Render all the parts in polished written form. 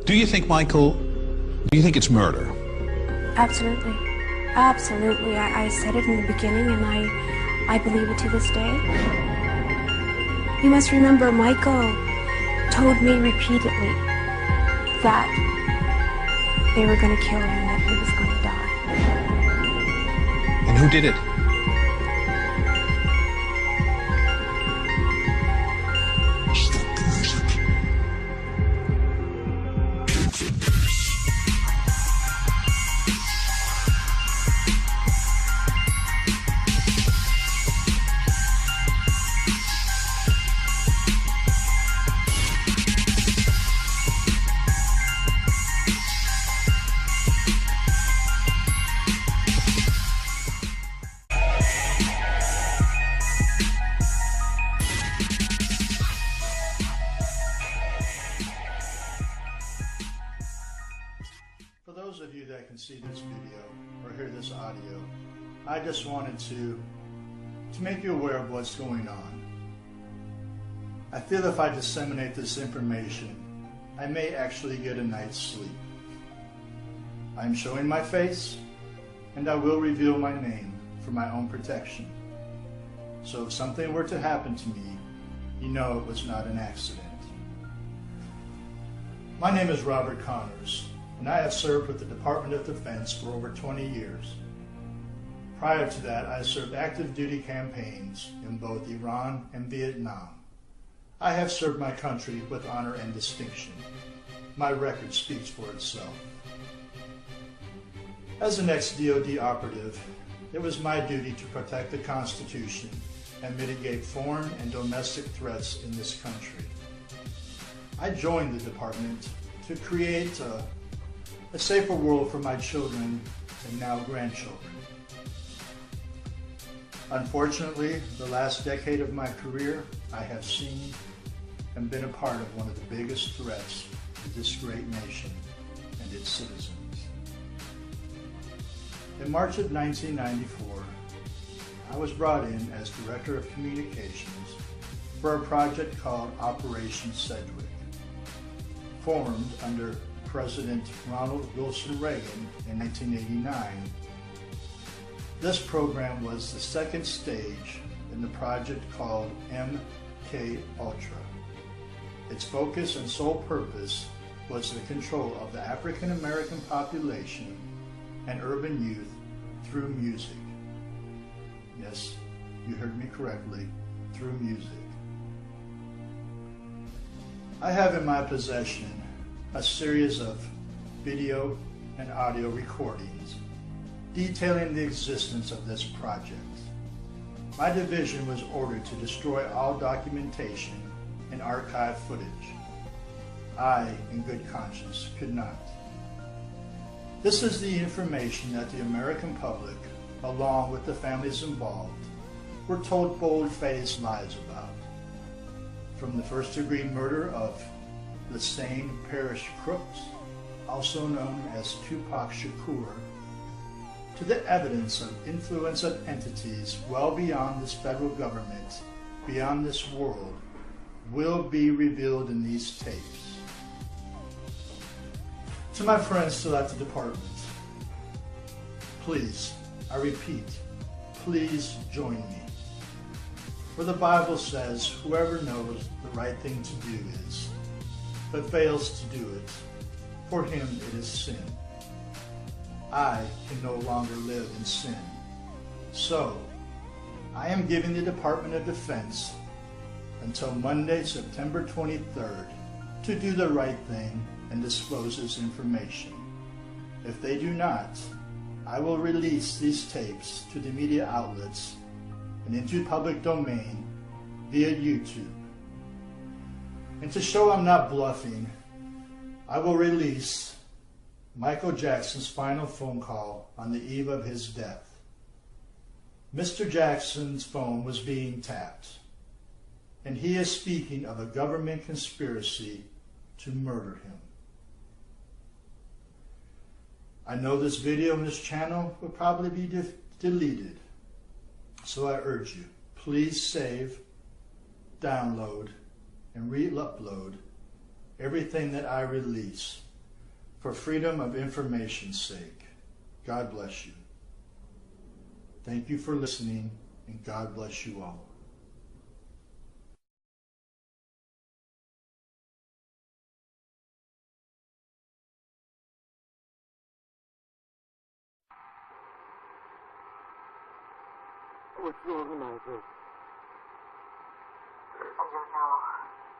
Do you think, Michael, do you think it's murder? Absolutely. Absolutely. I said it in the beginning, and I believe it to this day. You must remember, Michael told me repeatedly that they were going to kill him, that he was going to die. And who did it? For those of you that can see this video or hear this audio, I just wanted to make you aware of what's going on. I feel if I disseminate this information, I may actually get a night's sleep. I'm showing my face, and I will reveal my name for my own protection. So if something were to happen to me, you know it was not an accident. My name is Robert Connors, and I have served with the Department of Defense for over 20 years. Prior to that, I served active duty campaigns in both Iran and Vietnam. I have served my country with honor and distinction. My record speaks for itself. As an ex-DoD operative, it was my duty to protect the Constitution and mitigate foreign and domestic threats in this country. I joined the department to create a safer world for my children and now grandchildren. Unfortunately, the last decade of my career, I have seen and been a part of one of the biggest threats to this great nation and its citizens. In March of 1994, I was brought in as Director of Communications for a project called Operation Sedgwick, formed under President Ronald Wilson Reagan in 1989. This program was the second stage in the project called MK Ultra. Its focus and sole purpose was the control of the African American population and urban youth through music. Yes, you heard me correctly, through music. I have in my possession a series of video and audio recordings detailing the existence of this project. My division was ordered to destroy all documentation and archive footage. I, in good conscience, could not. This is the information that the American public, along with the families involved, were told bold-faced lies about. From the first-degree murder of the same Parish Crooks, also known as Tupac Shakur, to the evidence of influence of entities well beyond this federal government, beyond this world, will be revealed in these tapes. To my friends still at the department, please, I repeat, please join me. For the Bible says, whoever knows the right thing to do is, but fails to do it, for him it is sin. I can no longer live in sin. So, I am giving the Department of Defense until Monday, September 23rd, to do the right thing and disclose this information. If they do not, I will release these tapes to the media outlets and into public domain via YouTube. And to show I'm not bluffing, I will release Michael Jackson's final phone call on the eve of his death. Mr. Jackson's phone was being tapped, and he is speaking of a government conspiracy to murder him. I know this video and this channel will probably be deleted, so I urge you, please save, download, and re-upload everything that I release for freedom of information's sake. God bless you. Thank you for listening, and God bless you all. What's wrong, Michael? I don't know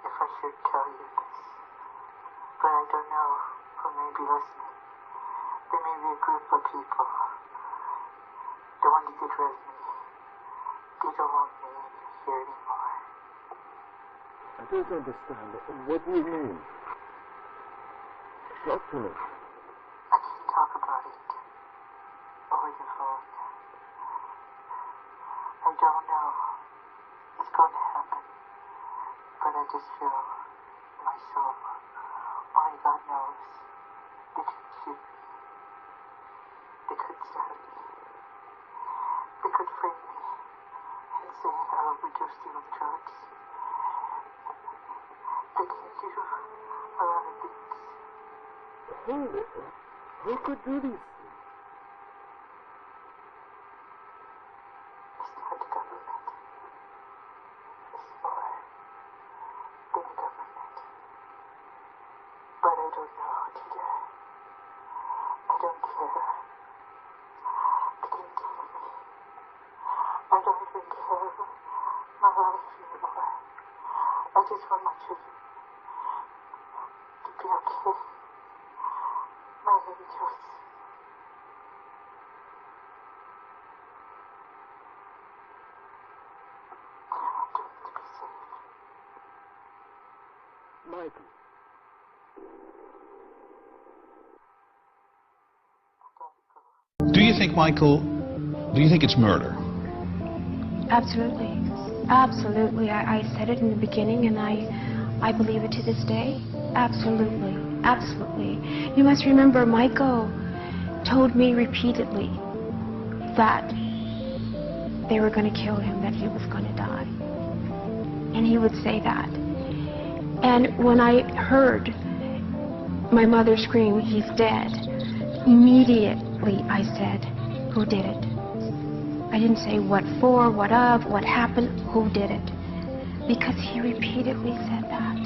if I should tell you this, but I don't know who may be listening. There may be a group of people. The one who did raise me. They don't want me here anymore. I don't understand. What do you mean? Talk to me. I can't talk about it over the phone. I don't know it's going to happen, but I just feel in my soul, only God knows, they could shoot me. They could stab me. They could frame me and say I overdosed you on drugs. They can do a lot of things. Who could do these things? It's not the government. It's more than the government. But I don't know today. I don't care. They can kill me. I don't even care my life anymore. I just want my children to be okay. My angels. I want them to be safe. Michael. Do you think, Michael, do you think it's murder? Absolutely. Absolutely. I said it in the beginning, and I believe it to this day. Absolutely. Absolutely. You must remember, Michael told me repeatedly that they were going to kill him, that he was going to die. And he would say that. And when I heard my mother scream, "He's dead," immediately I said, "Who did it?" I didn't say what for, what of, what happened, who did it. Because he repeatedly said that.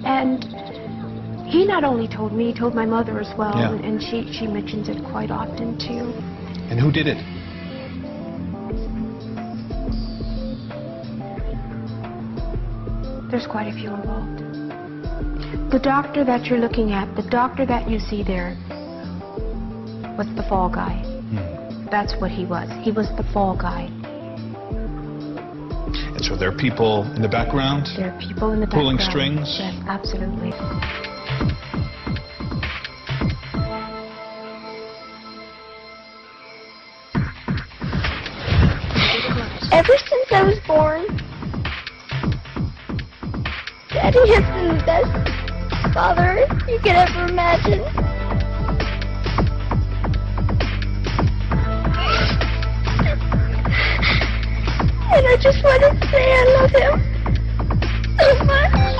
And he not only told me, he told my mother as well, Yeah. and she mentions it quite often too. And who did it? There's quite a few involved. The doctor that you're looking at, the doctor that you see there, was the fall guy. That's what he was. He was the fall guy. And so there are people in the background? There are people in the Pulling background. strings? Yes, absolutely. Ever since I was born, Daddy has been the best father you could ever imagine. And I just wanted to say I love him so much.